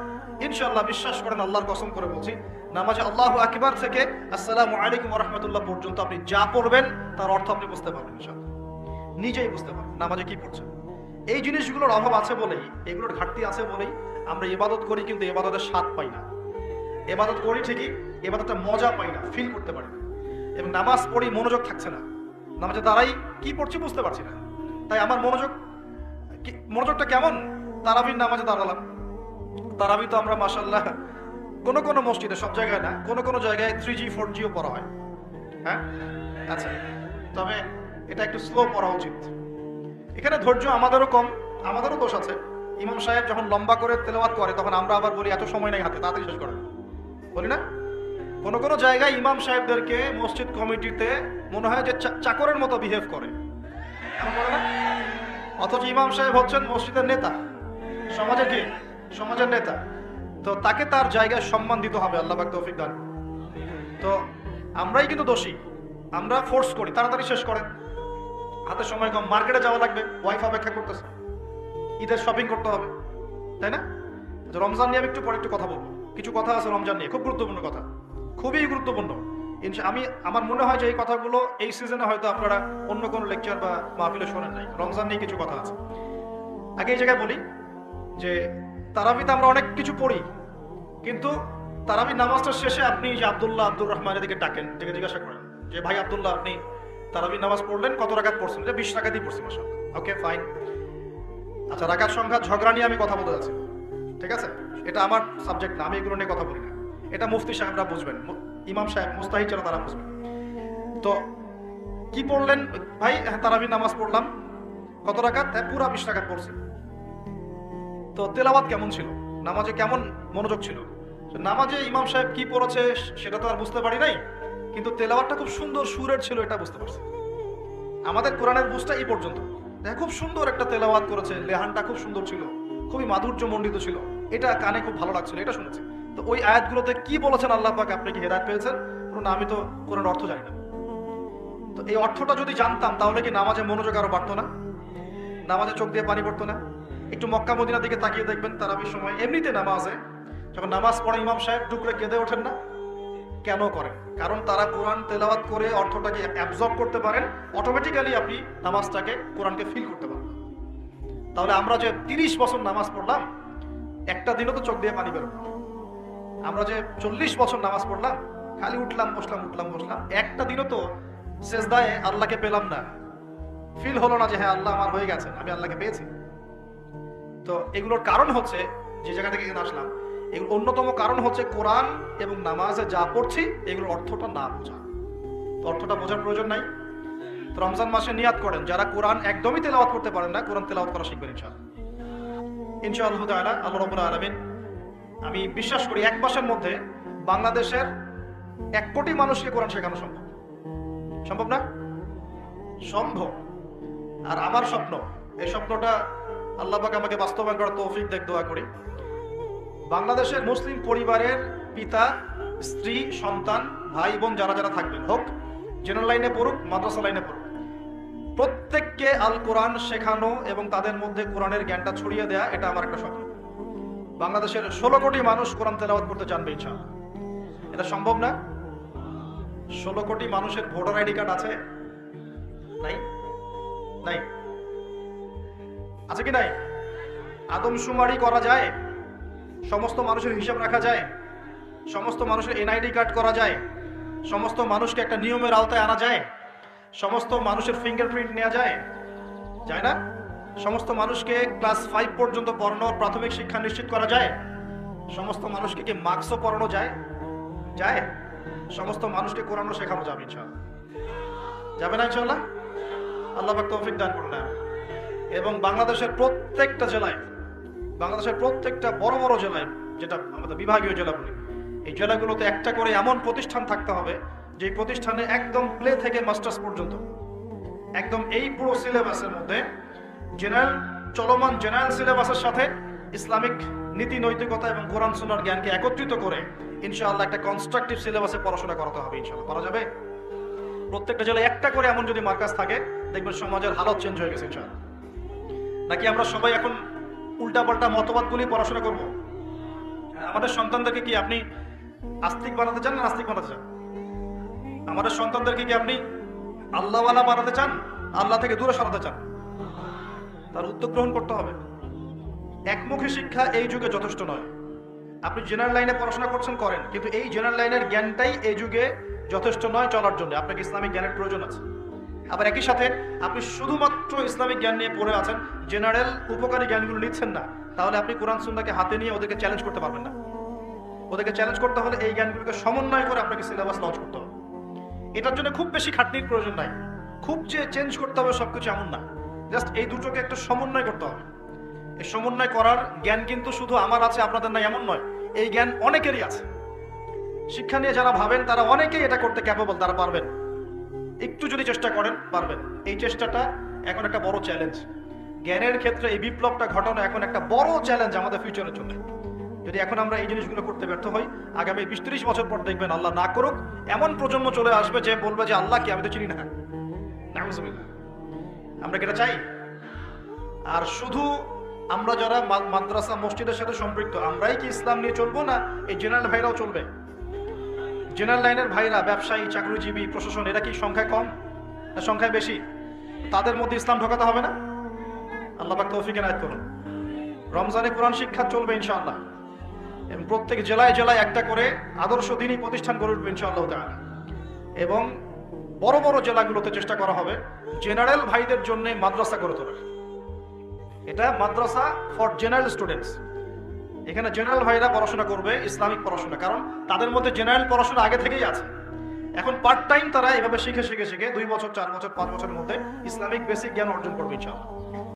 ইনশাআল্লাহ বিশ্বাস করেন, আল্লাহর কসম করে বলছি, নামাজে আল্লাহু আকবার থেকে আসসালামু আলাইকুম ওয়া রাহমাতুল্লাহ পর্যন্ত আপনি যা পড়বেন তার অর্থ আপনি বুঝতে পারবেন ইনশাআল্লাহ, নিজেই বুঝতে পারবেন নামাজে কি পড়ছেন। এই জিনিসগুলোর অভাব আছে বলেই, এগুলোর ঘাটতি আছে বলেই আমরা ইবাদত করি কিন্তু ইবাদতের স্বাদ পাই না। ইবাদত করি ঠিকই, ইবাদতটা মজা পাই না, ফিল করতে পারি না। এবং নামাজ পড়ি মনোযোগ থাকছে না, নামাজে দাঁড়াই কি পড়ছি বুঝতে পারছি না। তাই আমার মনোযোগটা কেমন? তারাবির নামাজে দাঁড়ালাম, তারাবি তো আমরা মাশাআল্লাহ কোন কোন মসজিদে, সব জায়গায় না, কোন কোন জায়গায় 3G 4Gও পড়া হয়। হ্যাঁ আচ্ছা, তবে এটা একটু স্লো পড়া উচিত। এখানে ধৈর্য আমাদেরও কম, আমাদেরও দোষ আছে। ইমাম সাহেব যখন লম্বা করে তেলাওয়াত করে তখন আমরা আবার বলি এত সময় নেই হাতে, তাড়াতাড়ি শেষ করেন, বলি না? কোন কোন জায়গায় ইমাম সাহেবদেরকে মসজিদ কমিটিতে মনে হয় যে চাকরের মতো বিহেভ করে, এমন বলে না? অথচ ইমাম সাহেব হচ্ছেন মসজিদের নেতা, সমাজের কি? সমাজের নেতা। তো তাকে তার জায়গায় সম্মান দিতে হবে, আল্লাহ পাক তৌফিক দান। তো আমরাই কিন্তু দোষী, আমরা ফোর্স করি তাড়াতাড়ি শেষ করেন, হাতে সময় কম, মার্কেটে যাওয়া লাগবে, ওয়াইফ অপেক্ষা করতেছে, ঈদের শপিং করতে হবে, তাই না? রমজান নিয়ে আমি একটু পরে একটু কথা বলবো, কিছু কথা আছে রমজান নিয়ে, খুব গুরুত্বপূর্ণ কথা, খুবই গুরুত্বপূর্ণ। আমার মনে হয় যে এই কথাগুলো এই সিজনে হয়তো আপনারা অন্য কোনো লেকচার বা মাহফিলে শোনেন নাই। রমজান নিয়ে কিছু কথা আছে। আগে এই জায়গায় বলি যে তারাবিতে আমরা অনেক কিছু পড়ি, কিন্তু তারাবি নামাজটার শেষে আপনি যে আব্দুর রহমানের দিকে ডাকেন, থেকে জিজ্ঞাসা করেন যে ভাই আব্দুল্লাহ, আপনি তারাবি নামাজ পড়লেন, কত রাকাত পড়ছেন? যে 20 রাকাতই পড়ছি মাশাআল্লাহ। Okay fine. আচ্ছা, রাকাত সংখ্যা ঝগড়া নিয়ে আমি কথা বলতে যাচ্ছি, ঠিক আছে? এটা আমার সাবজেক্ট না, আমি এগুলো নিয়ে কথা বলি না, এটা মুফতি সাহেবরা বুঝবেন, ইমাম সাহেব মুস্তাহিদ যারা তারা বুঝবেন। তো কি পড়লেন ভাই? তারাবি নামাজ পড়লাম, কত রাকাত? পুরা 20 রাকাত পড়ছি। তো তেলাওয়াত কেমন ছিল, নামাজে কেমন মনোযোগ ছিল? নামাজে ইমাম সাহেব কি পড়েছে সেটা তো আর বুঝতে পারি নাই, কিন্তু তেলাওয়াতটা খুব সুন্দর সুরের ছিল, এটা বুঝতে পারছি। আমাদের কোরআনের বুঝটা এই পর্যন্ত, খুব সুন্দর একটা তেলাওয়াত করেছে, লেহানটা খুব সুন্দর ছিল, খুবই মাধুর্য মণ্ডিত ছিল, এটা কানে খুব ভালো লাগছিল, এটা শুনেছি। তো ওই আয়াতগুলোতে কি বলেছেন আল্লাহ পাক, আপনি কি হেদায়েত পেয়েছেন? না, আমি তো কোরআনের অর্থ জানি না। তো এই অর্থটা যদি জানতাম তাহলে কি নামাজে মনোযোগ আরো বাড়তো না? নামাজে চোখ দিয়ে পানি পড়তো না? একটু মক্কা মদিনার দিকে তাকিয়ে দেখবেন তারাবির সময়, এমনিতে নামাজে যখন নামাজ পড়ে ইমাম সাহেব টুকরে কেঁদে ওঠেন না? কেন করেন? কারণ তারা কোরআন তেলাওয়াত করে অর্থটাকে অ্যাবজর্ব করতে পারেন, অটোমেটিক্যালি আপনি নামাজটাকে, কোরআনকে ফিল করতে পারেন। তাহলে আমরা যে 30 বছর নামাজ পড়লাম, একটা দিনও তো চোখ দিয়ে পানি বেরোলো। আমরা যে 40 বছর নামাজ পড়লাম, খালি উঠলাম বসলাম, একটা দিনও তো সেজদায় আল্লাহকে পেলাম না, ফিল হলো না যে হ্যাঁ আল্লাহ আমার হয়ে গেছে, আমি আল্লাহকে পেয়েছি। তো এগুলোর কারণ হচ্ছে, যে জায়গা থেকে এখানে আসলাম, এগুলো অন্যতম কারণ হচ্ছে কোরআন এবং নামাজে যা পড়ছি এগুলোর অর্থটা না বোঝা। তো অর্থটা বোঝার প্রয়োজন নাই। তো রমজান মাসে নিয়াত করেন, যারা কোরআন একদমই তেলাওয়াত করতে পারেন না, কোরআন তেলাওয়াত করা শিখবেন ইনশাআল্লাহ তাআলা। আল্লাহ রাব্বুল আলামিন, আমি বিশ্বাস করি 1 মাসের মধ্যে বাংলাদেশের 1 কোটি মানুষকে কোরআন শেখানো সম্ভব। সম্ভব না? সম্ভব। আর আমার স্বপ্ন, এই স্বপ্নটা আল্লাহ পাক আমাকে বাস্তবায়ন করার তৌফিক দেখ, দোয়া করি। বাংলাদেশের মুসলিম পরিবারের পিতা, স্ত্রী, সন্তান, ভাই বোন যারা যারা থাকবেন, হোক জেনারেল লাইনে পড়ুক, মাদ্রাসা লাইনে পড়ুক, প্রত্যেককে আল কোরআন শেখানো এবং তাদের মধ্যে কোরআনের জ্ঞানটা ছড়িয়ে দেয়া, এটা আমার একটা স্বপ্ন। বাংলাদেশের 16 কোটি মানুষ কোরআন তেলাওয়াত করতে জানবে ইনশাআল্লাহ। এটা সম্ভব না? 16 কোটি মানুষের ভোটার আইডি কার্ড আছে? নাই? নাই? আছে কি নাই? আদমশুমারি করা যায়? সমস্ত মানুষের হিসাব রাখা যায়? সমস্ত মানুষের এনআইডি কার্ড করা যায়? সমস্ত মানুষকে একটা নিয়মের আওতায় আনা যায়? সমস্ত মানুষের ফিঙ্গারপ্রিন্ট নেওয়া যায়? যায় না? সমস্ত মানুষকে ক্লাস 5 পর্যন্ত পড়ানোর প্রাথমিক শিক্ষা নিশ্চিত করা যায়? সমস্ত মানুষকে কি মার্কসও পড়ানো যায়? যায়? সমস্ত মানুষকে কোরআনও শেখানো যাবে ইনশাআল্লাহ। যাবে না ইনশাআল্লাহ? আল্লাহ পাক তৌফিক দান করুন। এবং বাংলাদেশের প্রত্যেকটা জেলায়, বাংলাদেশের প্রত্যেকটা বড় বড় জেলায়, যেটা আমাদের বিভাগীয় জেলা বলি, এই জেলাগুলোতে একটা করে এমন প্রতিষ্ঠান থাকতে হবে যে প্রতিষ্ঠানে একদম প্লে থেকে মাস্টার্স পর্যন্ত একদম এই পুরো সিলেবাসের মধ্যে চলমান জেনারেল সিলেবাসের সাথে ইসলামিক নীতি নৈতিকতা এবং কোরআন সুন্নাহর জ্ঞানকে একত্রিত করে ইনশাআল্লাহ একটা কনস্ট্রাকটিভ সিলেবাসে পড়াশোনা করাতে হবে ইনশাআল্লাহ। পারা যাবে? প্রত্যেকটা জেলায় একটা করে এমন যদি মার্কাজ থাকে, দেখবেন সমাজের হালত চেঞ্জ হয়ে গেছে ইনশাআল্লাহ। নাকি আমরা সবাই এখন উল্টাপাল্টা মতবাদগুলি পড়াশোনা করব? আমাদের সন্তানদেরকে কি আপনি আস্তিক বানাতে চান না নাস্তিক বানাতে চান? আমাদের সন্তানদেরকে কি আপনি আল্লাহওয়ালা বানাতে চান, আল্লাহ থেকে দূরে সরাতে চান? তার উদ্যোগ গ্রহণ করতে হবে। একমুখী শিক্ষা এই যুগে যথেষ্ট নয়। আপনি জেনারেল লাইনে পড়াশোনা করছেন, করেন, কিন্তু এই জেনারেল লাইনের জ্ঞানটাই এই যুগে যথেষ্ট নয় চলার জন্য। আপনাকে ইসলামিক জ্ঞানের প্রয়োজন আছে। আবার একই সাথে আপনি শুধুমাত্র ইসলামিক জ্ঞান নিয়ে পড়ে আছেন, জেনারেল উপকারী জ্ঞানগুলো নিচ্ছেন না, তাহলে আপনি কোরআন সুন্নাহকে হাতে নিয়ে ওদেরকে চ্যালেঞ্জ করতে পারবেন না। ওদেরকে চ্যালেঞ্জ করতে হলে এই জ্ঞানগুলোকে সমন্বয় করে আপনাকে সিলেবাস লঞ্চ করতে হবে। এটার জন্য খুব বেশি খাটনির প্রয়োজন নাই। খুব যে চেঞ্জ করতে হবে সবকিছু এমন না, জাস্ট এই দুটোকে একটা সমন্বয় করতে হবে। এই সমন্বয় করার জ্ঞান কিন্তু শুধু আমার আছে আপনাদের নাই এমন নয়, এই জ্ঞান অনেকেরই আছে। শিক্ষা নিয়ে যারা ভাবেন তারা অনেকেই এটা করতে ক্যাপেবল, তারা পারবেন। একটু যদি চেষ্টা করেন পারবেন। এই চেষ্টাটা এখন একটা বড় চ্যালেঞ্জ। জ্ঞানের ক্ষেত্রে এই বিপ্লবটা ঘটানো এখন একটা বড় চ্যালেঞ্জ আমাদের ফিউচারের জন্য। যদি এখন আমরা এই জিনিসগুলো করতে ব্যর্থ হই, আগামী 20-30 বছর পর দেখবেন, আল্লাহ না করুক, এমন প্রজন্ম চলে আসবে যে বলবে যে আল্লাহ কি, আমি তো চিনি না। আমরা কি এটা চাই? আর শুধু আমরা যারা মাদ্রাসা মসজিদের সাথে সম্পৃক্ত, আমরাই কি ইসলাম নিয়ে চলবো, না এই জেনারেল ভাইরাও চলবে? জেনারেল লাইনের ভাইরা, ব্যবসায়ী, চাকরিজীবী, প্রশাসন, এরা কি সংখ্যায় কম না সংখ্যায় বেশি? তাদের মধ্যে ইসলাম ঢোকাতে হবে না? আল্লাহ পাক তৌফিক এনায়েত করুন। রমজানে কোরআন শিক্ষা চলবে ইনশাআল্লাহ, এবং প্রত্যেক জেলায় জেলায় একটা করে আদর্শ দ্বীনি প্রতিষ্ঠান গড়ে উঠবে ইনশাআল্লাহ তাআলা। এবং বড় বড় জেলাগুলোতে চেষ্টা করা হবে জেনারেল ভাইদের জন্য মাদ্রাসা গড়ে তোলা। এটা মাদ্রাসা ফর জেনারেল স্টুডেন্টস। এখানে জেনারেল ভাইরা পড়াশোনা করবে ইসলামিক পড়াশোনা, কারণ তাদের মধ্যে জেনারেল পড়াশোনা আগে থেকেই আছে। এখন পার্ট টাইম তারা এভাবে শিখে 2 বছর, 4 বছর, 5 বছরের মধ্যে ইসলামিক বেসিক জ্ঞান অর্জন করবে ইনশাআল্লাহ।